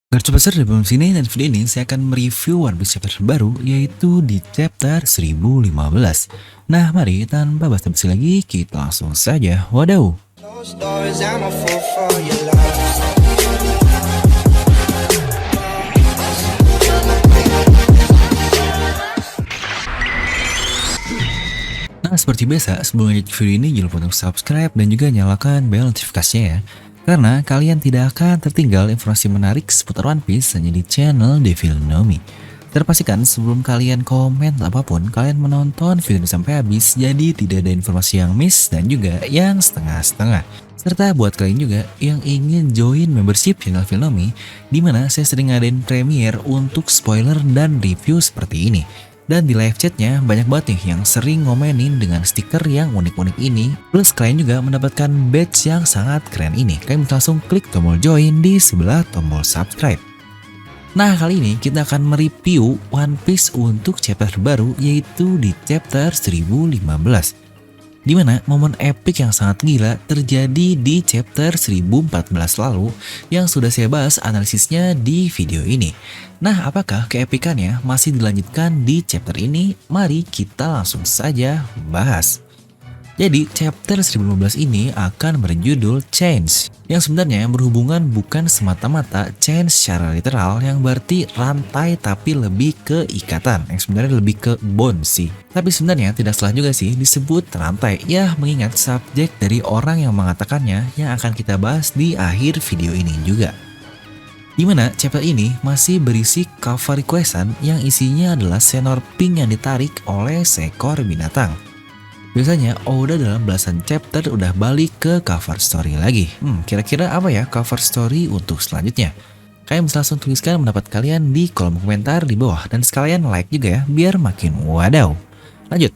Gak coba besar di bawah sini dan video ini saya akan mereview One Piece chapter terbaru yaitu di chapter 1015. Nah mari tanpa basa-basi lagi kita langsung saja wadaw. Those doors, I'm a fool for your love. Nah seperti biasa sebelum lanjut video ini jangan lupa untuk subscribe dan juga nyalakan bel notifikasinya ya. Karena kalian tidak akan tertinggal informasi menarik seputar One Piece hanya di channel Devil Nomi. Terpastikan sebelum kalian komen apapun, kalian menonton video ini sampai habis, jadi tidak ada informasi yang miss dan juga yang setengah-setengah. Serta buat kalian juga yang ingin join membership channel Filnomi, di mana saya sering ngadain premiere untuk spoiler dan review seperti ini. Dan di live chatnya banyak banget nih yang sering ngomenin dengan stiker yang unik-unik ini. Plus kalian juga mendapatkan badge yang sangat keren ini. Kalian bisa langsung klik tombol join di sebelah tombol subscribe. Nah kali ini kita akan mereview One Piece untuk chapter terbaru yaitu di chapter 1015. Dimana momen epic yang sangat gila terjadi di chapter 1014 lalu yang sudah saya bahas analisisnya di video ini. Nah apakah keepikannya masih dilanjutkan di chapter ini? Mari kita langsung saja bahas. Jadi chapter 1015 ini akan berjudul Chains, yang sebenarnya berhubungan bukan semata-mata chains secara literal yang berarti rantai tapi lebih ke ikatan, yang sebenarnya lebih ke bond sih. Tapi sebenarnya tidak salah juga sih disebut rantai, ya mengingat subjek dari orang yang mengatakannya yang akan kita bahas di akhir video ini juga. Dimana chapter ini masih berisi cover requestan yang isinya adalah senor pink yang ditarik oleh seekor binatang. Biasanya Oda dalam belasan chapter udah balik ke cover story lagi. Kira-kira apa ya cover story untuk selanjutnya? Kalian bisa langsung tuliskan pendapat kalian di kolom komentar di bawah. Dan sekalian like juga ya, biar makin wadaw. Lanjut.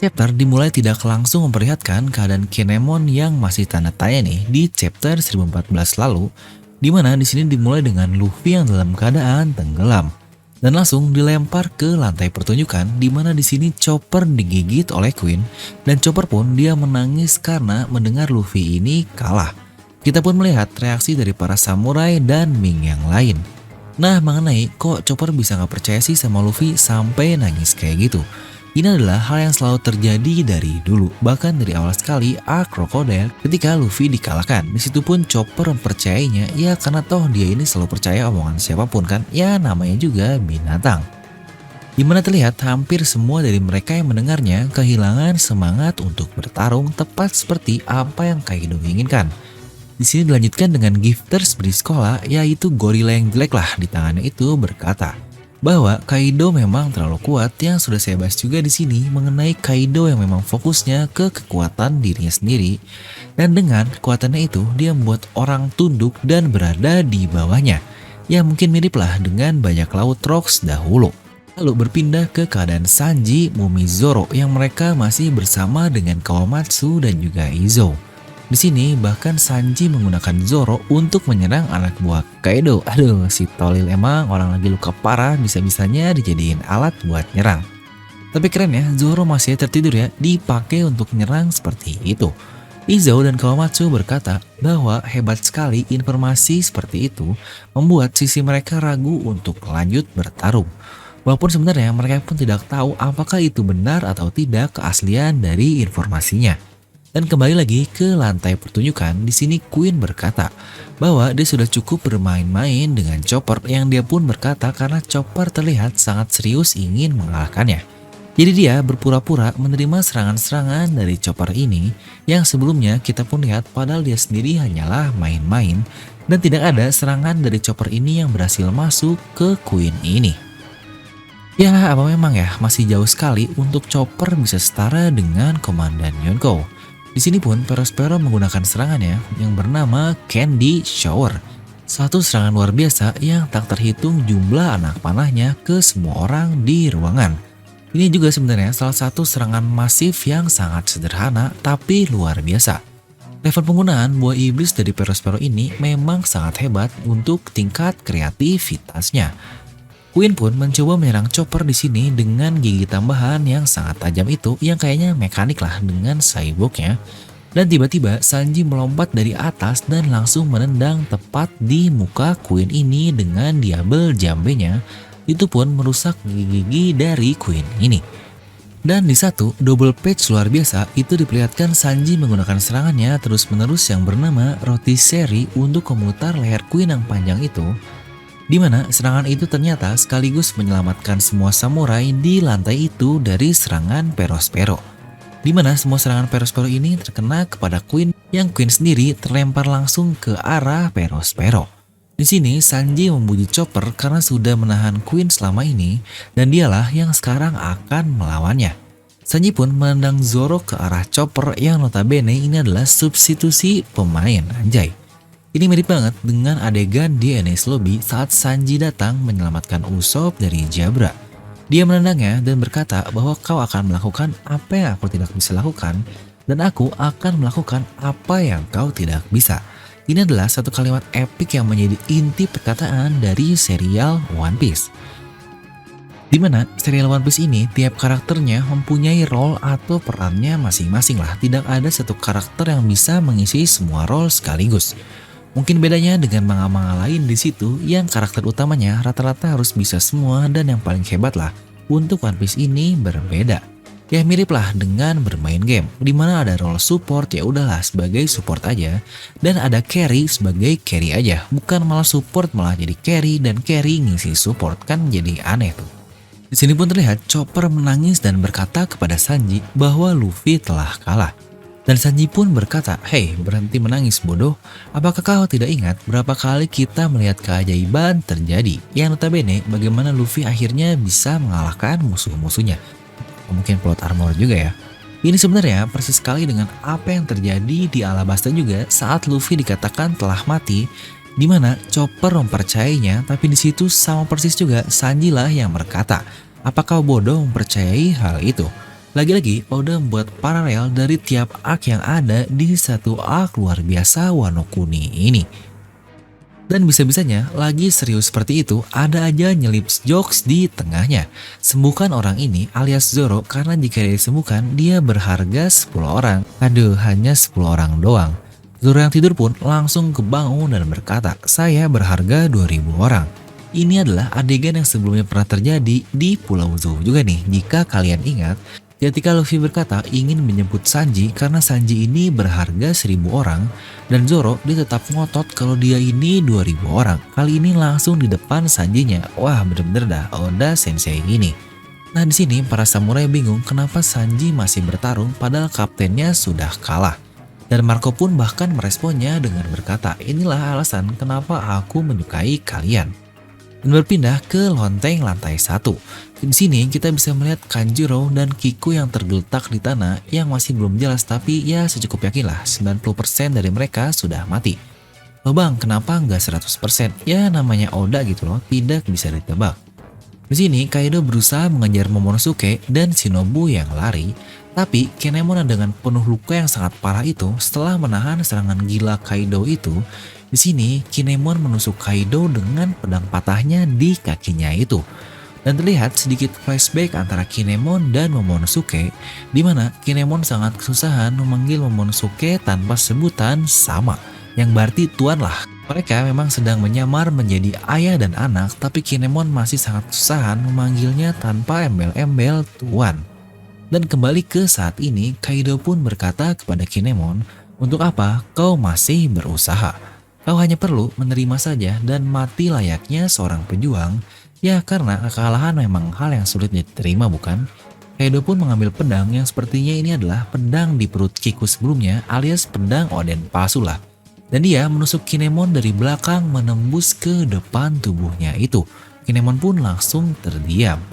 Chapter dimulai tidak langsung memperlihatkan keadaan Kinemon yang masih tanda tanya nih di chapter 1014 lalu. Dimana di sini dimulai dengan Luffy yang dalam keadaan tenggelam. Dan langsung dilempar ke lantai pertunjukan di mana di sini Chopper digigit oleh Queen dan Chopper pun dia menangis karena mendengar Luffy ini kalah. Kita pun melihat reaksi dari para samurai dan Ming yang lain. Nah mengenai kok Chopper bisa nggak percaya sih sama Luffy sampai nangis kayak gitu. Ini adalah hal yang selalu terjadi dari dulu, bahkan dari awal sekali arc Crocodile ketika Luffy dikalahkan. Disitu pun Chopper mempercayainya, ya karena toh dia ini selalu percaya omongan siapapun kan, ya namanya juga binatang. Dimana terlihat hampir semua dari mereka yang mendengarnya kehilangan semangat untuk bertarung tepat seperti apa yang Kaido inginkan. Di sini dilanjutkan dengan gifters di sekolah, yaitu gorila yang jelek lah di tangannya itu berkata bahwa Kaido memang terlalu kuat, yang sudah saya bahas juga di sini mengenai Kaido yang memang fokusnya ke kekuatan dirinya sendiri dan dengan kekuatannya itu dia membuat orang tunduk dan berada di bawahnya. Ya mungkin mirip lah dengan bajak laut Rocks dahulu. Lalu berpindah ke keadaan Sanji, Mumi, Zoro yang mereka masih bersama dengan Kawamatsu dan juga Izo. Di sini bahkan Sanji menggunakan Zoro untuk menyerang anak buah Kaido. Aduh, si tolil emang orang lagi luka parah bisa-bisanya dijadiin alat buat nyerang. Tapi keren ya, Zoro masih tertidur ya, dipakai untuk nyerang seperti itu. Izo dan Kawamatsu berkata bahwa hebat sekali informasi seperti itu membuat sisi mereka ragu untuk lanjut bertarung. Walaupun sebenarnya mereka pun tidak tahu apakah itu benar atau tidak keaslian dari informasinya. Dan kembali lagi ke lantai pertunjukan, di sini Queen berkata bahwa dia sudah cukup bermain-main dengan Chopper, yang dia pun berkata karena Chopper terlihat sangat serius ingin mengalahkannya. Jadi dia berpura-pura menerima serangan-serangan dari Chopper ini yang sebelumnya kita pun lihat padahal dia sendiri hanyalah main-main dan tidak ada serangan dari Chopper ini yang berhasil masuk ke Queen ini. Ya apa memang ya masih jauh sekali untuk Chopper bisa setara dengan Komandan Yonko. Di sini pun Perospero menggunakan serangannya yang bernama Candy Shower. Satu serangan luar biasa yang tak terhitung jumlah anak panahnya ke semua orang di ruangan. Ini juga sebenarnya salah satu serangan masif yang sangat sederhana tapi luar biasa. Level penggunaan buah iblis dari Perospero ini memang sangat hebat untuk tingkat kreativitasnya. Queen pun mencoba menyerang Chopper di sini dengan gigi tambahan yang sangat tajam itu yang kayaknya mekanik lah dengan cyborgnya. Dan tiba-tiba Sanji melompat dari atas dan langsung menendang tepat di muka Queen ini dengan diambil jambenya. Itu pun merusak gigi-gigi dari Queen ini. Dan di satu double page luar biasa itu diperlihatkan Sanji menggunakan serangannya terus-menerus yang bernama rotisserie untuk memutar leher Queen yang panjang itu, di mana serangan itu ternyata sekaligus menyelamatkan semua samurai di lantai itu dari serangan Perospero. Di mana semua serangan Perospero ini terkena kepada Queen, yang Queen sendiri terlempar langsung ke arah Perospero. Di sini Sanji memuji Chopper karena sudah menahan Queen selama ini dan dialah yang sekarang akan melawannya. Sanji pun menendang Zoro ke arah Chopper yang notabene ini adalah substitusi pemain, anjay. Ini mirip banget dengan adegan di Enies Lobby saat Sanji datang menyelamatkan Usopp dari Jabra. Dia menendangnya dan berkata bahwa kau akan melakukan apa yang aku tidak bisa lakukan dan aku akan melakukan apa yang kau tidak bisa. Ini adalah satu kalimat epik yang menjadi inti perkataan dari serial One Piece. Dimana serial One Piece ini tiap karakternya mempunyai role atau perannya masing-masing lah. Tidak ada satu karakter yang bisa mengisi semua role sekaligus. Mungkin bedanya dengan manga-manga lain di situ yang karakter utamanya rata-rata harus bisa semua dan yang paling hebat lah. Untuk One Piece ini berbeda. Ya mirip lah dengan bermain game, dimana ada role support ya udahlah sebagai support aja, dan ada carry sebagai carry aja, bukan malah support malah jadi carry dan carry ngisi support, kan jadi aneh tuh. Di sini pun terlihat Chopper menangis dan berkata kepada Sanji bahwa Luffy telah kalah. Dan Sanji pun berkata, "Hei, berhenti menangis bodoh, apakah kau tidak ingat berapa kali kita melihat keajaiban terjadi, yang notabene bagaimana Luffy akhirnya bisa mengalahkan musuh-musuhnya." Mungkin plot armor juga ya. Ini sebenarnya persis sekali dengan apa yang terjadi di Alabasta juga saat Luffy dikatakan telah mati, di mana Chopper mempercayainya, tapi di situ sama persis juga Sanji lah yang berkata, "Apa kau bodoh mempercayai hal itu?" Lagi-lagi Oda membuat paralel dari tiap arc yang ada di satu arc luar biasa Wano Kuni ini. Dan bisa-bisanya lagi serius seperti itu ada aja nyelip jokes di tengahnya. Sembuhkan orang ini alias Zoro karena jika dia disembuhkan dia berharga 10 orang. Aduh, hanya 10 orang doang. Zoro yang tidur pun langsung kebangun dan berkata, "Saya berharga 2000 orang." Ini adalah adegan yang sebelumnya pernah terjadi di Pulau Zou juga nih, jika kalian ingat. Ketika Luffy berkata ingin menjemput Sanji karena Sanji ini berharga 1000 orang dan Zoro dia tetap ngotot kalau dia ini 2000 orang. Kali ini langsung di depan Sanjinya. Wah, bener-bener dah Oda Sensei ini. Nah di sini para samurai bingung kenapa Sanji masih bertarung padahal kaptennya sudah kalah. Dan Marco pun bahkan meresponnya dengan berkata, "Inilah alasan kenapa aku menyukai kalian." Dan berpindah ke lonteng lantai 1. Di sini kita bisa melihat Kanjuro dan Kiku yang tergeletak di tanah yang masih belum jelas, tapi ya secukup yakinlah 90% dari mereka sudah mati. Loh bang, kenapa nggak 100%? Ya namanya Oda gitu loh, tidak bisa ditebak. Di sini Kaido berusaha mengejar Momonosuke dan Shinobu yang lari, tapi Kinemon dengan penuh luka yang sangat parah itu setelah menahan serangan gila Kaido itu. Di sini Kinemon menusuk Kaido dengan pedang patahnya di kakinya itu. Dan terlihat sedikit flashback antara Kinemon dan Momonosuke, di mana Kinemon sangat kesusahan memanggil Momonosuke tanpa sebutan sama, yang berarti tuan lah. Mereka memang sedang menyamar menjadi ayah dan anak, tapi Kinemon masih sangat kesusahan memanggilnya tanpa embel-embel tuan. Dan kembali ke saat ini, Kaido pun berkata kepada Kinemon, "Untuk apa kau masih berusaha? Kau hanya perlu menerima saja dan mati layaknya seorang pejuang." Ya karena kekalahan memang hal yang sulit diterima bukan? Kaido pun mengambil pedang yang sepertinya ini adalah pedang di perut Kiku sebelumnya alias pedang Oden palsu lah. Dan dia menusuk Kinemon dari belakang menembus ke depan tubuhnya itu. Kinemon pun langsung terdiam.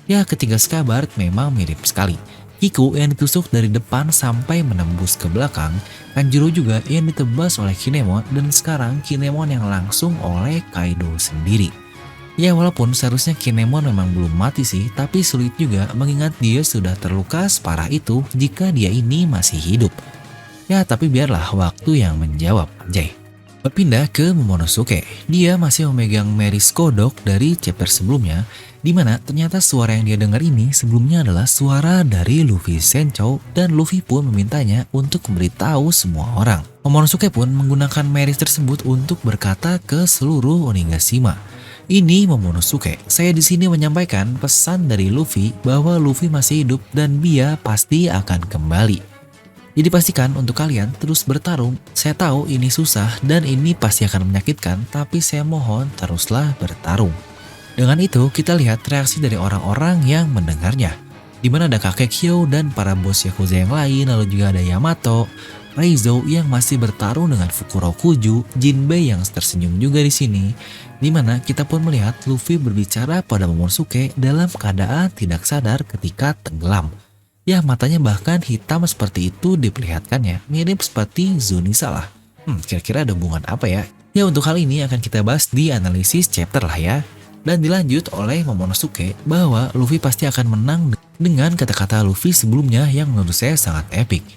Ya ketiga sekabar memang mirip sekali. Kiku yang ditusuk dari depan sampai menembus ke belakang, Kanjuro juga yang ditebas oleh Kinemon dan sekarang Kinemon yang langsung oleh Kaido sendiri. Ya walaupun seharusnya Kinemon memang belum mati sih, tapi sulit juga mengingat dia sudah terluka separah itu jika dia ini masih hidup. Ya tapi biarlah waktu yang menjawab, anjay. Berpindah ke Momonosuke, dia masih memegang Maris Kodok dari chapter sebelumnya, di mana ternyata suara yang dia dengar ini sebelumnya adalah suara dari Luffy Senchou dan Luffy pun memintanya untuk memberitahu semua orang. Momonosuke pun menggunakan Maris tersebut untuk berkata ke seluruh Onigashima. Ini Momonosuke, saya di sini menyampaikan pesan dari Luffy bahwa Luffy masih hidup dan dia pasti akan kembali. Jadi pastikan untuk kalian terus bertarung. Saya tahu ini susah dan ini pasti akan menyakitkan, tapi saya mohon teruslah bertarung. Dengan itu kita lihat reaksi dari orang-orang yang mendengarnya. Di mana ada kakek Kyo dan para bos Yakuza yang lain, lalu juga ada Yamato, Reizo yang masih bertarung dengan Fukurokuju, Jinbei yang tersenyum juga di sini. Di mana kita pun melihat Luffy berbicara pada Momonosuke dalam keadaan tidak sadar ketika tenggelam. Ya, matanya bahkan hitam seperti itu diperlihatkannya, mirip seperti Zunisa lah. Kira-kira ada hubungan apa ya? Ya, untuk hal ini akan kita bahas di analisis chapter lah ya. Dan dilanjut oleh Momonosuke bahwa Luffy pasti akan menang dengan kata-kata Luffy sebelumnya yang menurut saya sangat epic.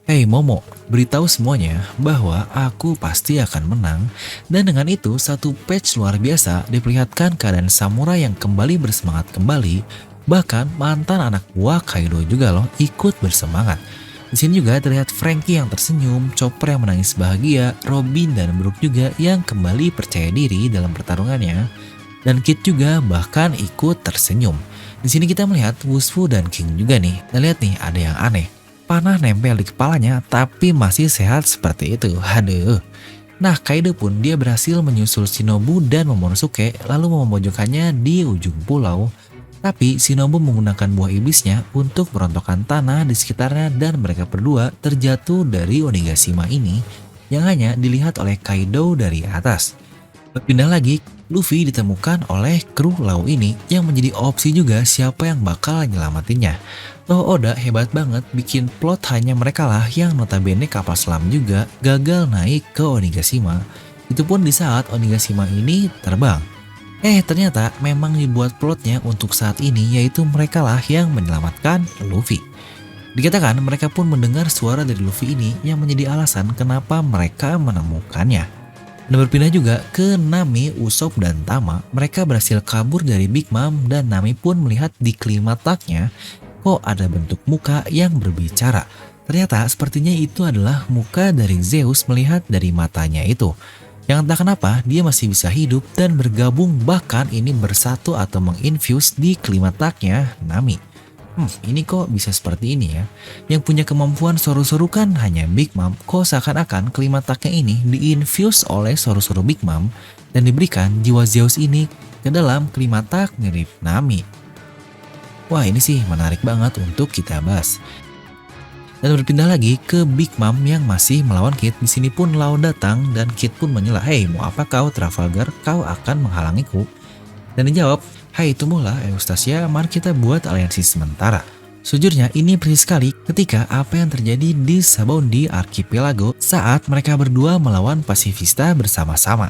Hey Momo, beritahu semuanya bahwa aku pasti akan menang. Dan dengan itu satu page luar biasa diperlihatkan keadaan samurai yang kembali bersemangat kembali. Bahkan mantan anak buah Kaido juga loh ikut bersemangat. Di sini juga terlihat Franky yang tersenyum, Chopper yang menangis bahagia, Robin dan Brook juga yang kembali percaya diri dalam pertarungannya, dan Kid juga bahkan ikut tersenyum. Di sini kita melihat Wushu dan King juga nih. Dan lihat nih ada yang aneh, panah nempel di kepalanya tapi masih sehat seperti itu. Aduh. Nah, Kaido pun dia berhasil menyusul Shinobu dan Momonosuke lalu memojokkannya di ujung pulau. Tapi Shinobu menggunakan buah iblisnya untuk merontokkan tanah di sekitarnya dan mereka berdua terjatuh dari Onigashima ini yang hanya dilihat oleh Kaido dari atas. Berpindah lagi, Luffy ditemukan oleh kru lau ini yang menjadi opsi juga siapa yang bakal nyelamatinnya. Toh Oda hebat banget bikin plot hanya mereka lah yang notabene kapal selam juga gagal naik ke Onigashima. Itu pun di saat Onigashima ini terbang. Ternyata memang dibuat plotnya untuk saat ini yaitu mereka lah yang menyelamatkan Luffy. Dikatakan mereka pun mendengar suara dari Luffy ini yang menjadi alasan kenapa mereka menemukannya. Dan berpindah juga ke Nami, Usopp dan Tama, mereka berhasil kabur dari Big Mom dan Nami pun melihat di klimataknya kok ada bentuk muka yang berbicara. Ternyata sepertinya itu adalah muka dari Zeus melihat dari matanya itu. Yang entah kenapa dia masih bisa hidup dan bergabung bahkan ini bersatu atau menginfuse di klimataknya Nami. Ini kok bisa seperti ini ya? Yang punya kemampuan soru-soru kan hanya Big Mom, kok seakan-akan klimataknya ini diinfuse oleh soru-soru Big Mom dan diberikan jiwa Zeus ini ke dalam klimatak mirip Nami. Wah ini sih menarik banget untuk kita bahas. Dan berpindah lagi ke Big Mom yang masih melawan Kid. Di sini pun Lau datang dan Kid pun menyela, "Hei, mau apa kau Trafalgar? Kau akan menghalangiku." Dan dijawab, "Hai tunggulah Eustacia, mari kita buat aliansi sementara." Sejujurnya ini persis sekali ketika apa yang terjadi di Sabaody Archipelago saat mereka berdua melawan pasifista bersama-sama.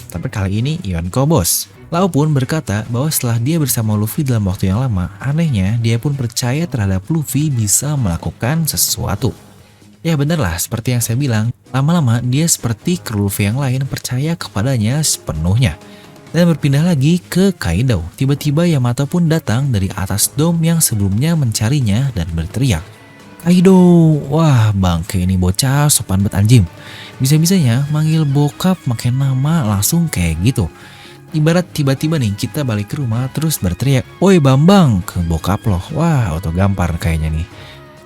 Tapi kali ini Yonko bos. Lau pun berkata bahwa setelah dia bersama Luffy dalam waktu yang lama, anehnya dia pun percaya terhadap Luffy bisa melakukan sesuatu. Ya benarlah seperti yang saya bilang, lama-lama dia seperti kru Luffy yang lain percaya kepadanya sepenuhnya. Dan berpindah lagi ke Kaido. Tiba-tiba Yamato pun datang dari atas dom yang sebelumnya mencarinya dan berteriak, "Kaido!" Wah bangke ini bocah sopan bet anjing. Bisa-bisanya manggil bokap makin nama langsung kayak gitu. Ibarat tiba-tiba nih kita balik ke rumah terus berteriak, "Woi Bambang!" ke bokap loh. Wah auto gampar kayaknya nih.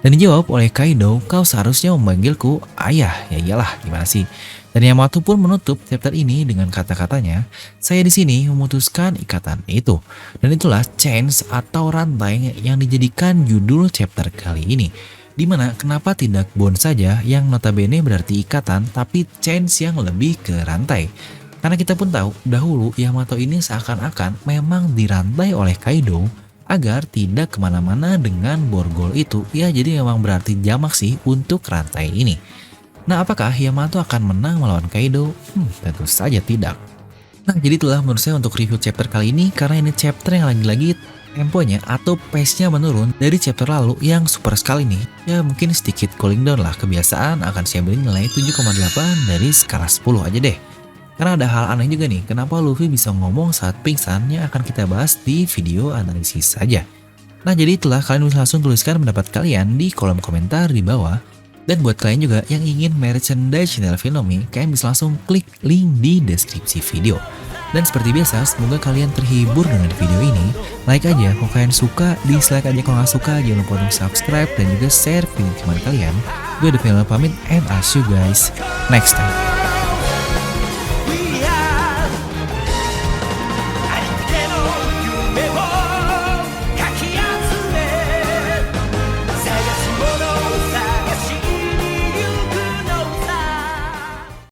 Dan dijawab oleh Kaido, "Kau seharusnya memanggilku ayah." Ya iyalah gimana sih. Dan Yamato pun menutup chapter ini dengan kata-katanya, "Saya di sini memutuskan ikatan itu." Dan itulah chains atau rantai yang dijadikan judul chapter kali ini. Dimana kenapa tidak bond saja yang notabene berarti ikatan, tapi chains yang lebih ke rantai. Karena kita pun tahu dahulu Yamato ini seakan-akan memang dirantai oleh Kaido agar tidak kemana-mana dengan borgol itu. Ya jadi memang berarti jamak sih untuk rantai ini. Nah apakah Yamato akan menang melawan Kaido? Tentu saja tidak. Nah jadi itulah menurut saya untuk review chapter kali ini, karena ini chapter yang lagi-lagi temponya atau pace-nya menurun dari chapter lalu yang super sekali nih. Ya mungkin sedikit cooling down lah, kebiasaan akan saya beri nilai 7,8 dari skala 10 aja deh. Karena ada hal aneh juga nih, kenapa Luffy bisa ngomong saat pingsan yang akan kita bahas di video analisis saja. Nah jadi itulah, kalian bisa langsung tuliskan pendapat kalian di kolom komentar di bawah. Dan buat kalian juga yang ingin merchandise channel Filmnomi, kalian bisa langsung klik link di deskripsi video. Dan seperti biasa, semoga kalian terhibur dengan video ini. Like aja kalau kalian suka, dislike aja kalau nggak suka, jangan lupa untuk subscribe dan juga share video teman kalian. Gue The Film pamit and I'll see you guys next time.